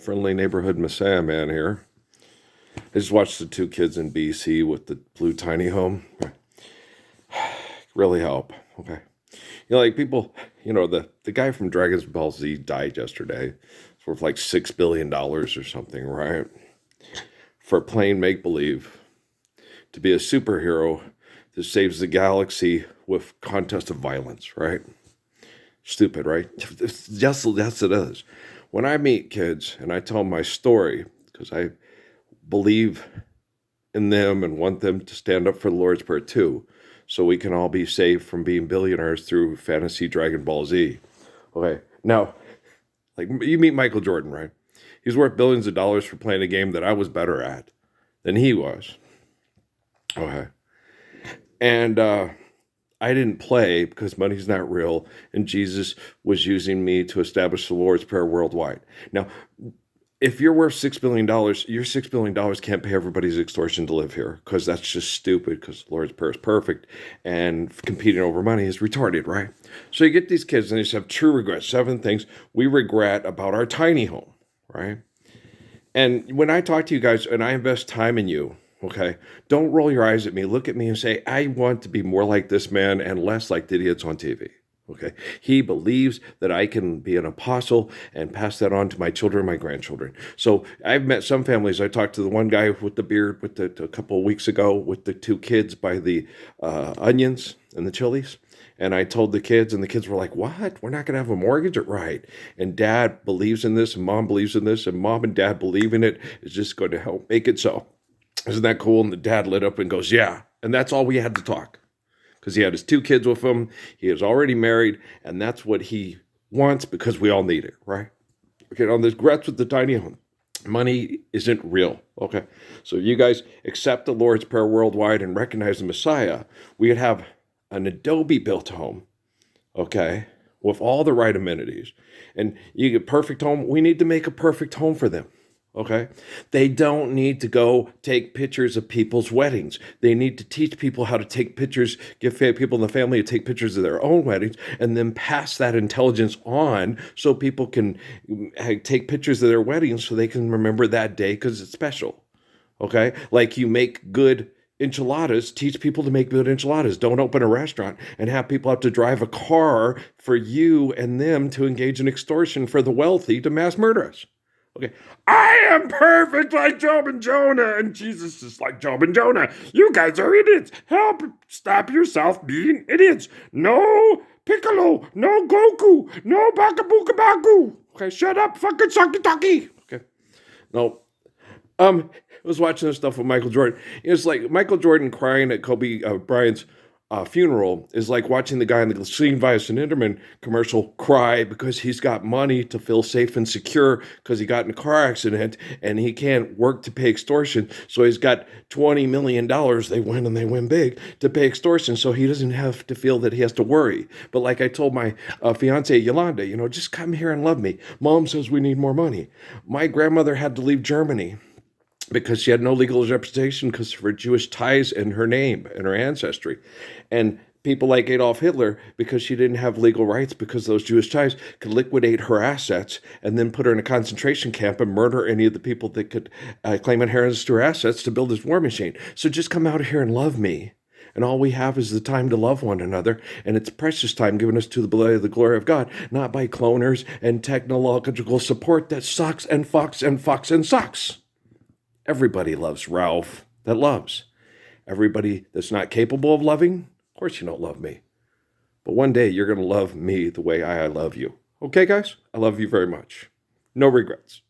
Friendly neighborhood Messiah man here. I just watched the two kids in BC with the blue tiny home. Really help. Okay. Like people, the guy from Dragon's Ball Z died yesterday. It's worth like $6 billion or something, right? For playing make believe to be a superhero that saves the galaxy with contest of violence, right? Stupid, right? Yes, it is. When I meet kids and I tell them my story, because I believe in them and want them to stand up for the Lord's Prayer too, so we can all be saved from being billionaires through fantasy Dragon Ball Z. Okay, now, like you meet Michael Jordan, right? He's worth billions of dollars for playing a game that I was better at than he was. Okay, and I didn't play because money's not real, and Jesus was using me to establish the Lord's Prayer worldwide. Now, if you're worth $6 billion, your $6 billion can't pay everybody's extortion to live here because that's just stupid because the Lord's Prayer is perfect and competing over money is retarded, right? So you get these kids and they just have true regrets. 7 things we regret about our tiny home, right? And when I talk to you guys and I invest time in you, okay, don't roll your eyes at me. Look at me and say, I want to be more like this man and less like the idiots on TV. Okay. He believes that I can be an apostle and pass that on to my children, my grandchildren. So I've met some families. I talked to the one guy with the beard a couple of weeks ago with the 2 kids by the onions and the chilies. And I told the kids, and the kids were like, what? We're not going to have a mortgage? Right. And dad believes in this, and mom believes in this, and mom and dad believe in it. It's just going to help make it so. Isn't that cool? And the dad lit up and goes, yeah. And that's all we had to talk. Because he had his 2 kids with him. He is already married, and that's what he wants because we all need it, right? Okay, on this regrets with the tiny home. Money isn't real, okay? So you guys accept the Lord's Prayer worldwide and recognize the Messiah. We would have an Adobe built home, okay, with all the right amenities. And you get perfect home. We need to make a perfect home for them. Okay. They don't need to go take pictures of people's weddings. They need to teach people how to take pictures, give people in the family to take pictures of their own weddings, and then pass that intelligence on so people can take pictures of their weddings so they can remember that day because it's special. Okay. Like you make good enchiladas, teach people to make good enchiladas. Don't open a restaurant and have people have to drive a car for you and them to engage in extortion for the wealthy to mass murder us. Okay, I am perfect like Job and Jonah, and Jesus is like Job and Jonah. You guys are idiots. Help, stop yourself being idiots. No Piccolo, no Goku, no Bakabuka. Okay, shut up, fucking sucky tucky. Okay, no. I was watching this stuff with Michael Jordan. It's like Michael Jordan crying at Kobe Bryant's funeral is like watching the guy in the Glycerine Vice and Interman commercial cry because he's got money to feel safe and secure because he got in a car accident and he can't work to pay extortion. So he's got $20 million. They win and they win big to pay extortion. So he doesn't have to feel that he has to worry. But like I told my fiance Yolanda, just come here and love me. Mom says we need more money. My grandmother had to leave Germany because she had no legal representation because of her Jewish ties and her name and her ancestry. And people like Adolf Hitler, because she didn't have legal rights because those Jewish ties, could liquidate her assets and then put her in a concentration camp and murder any of the people that could claim inheritance to her assets to build his war machine. So just come out here and love me. And all we have is the time to love one another. And it's precious time given us to the glory of God, not by cloners and technological support that sucks and fucks and fucks and sucks. Everybody loves Ralph that loves. Everybody that's not capable of loving, of course you don't love me. But one day you're going to love me the way I love you. Okay, guys? I love you very much. No regrets.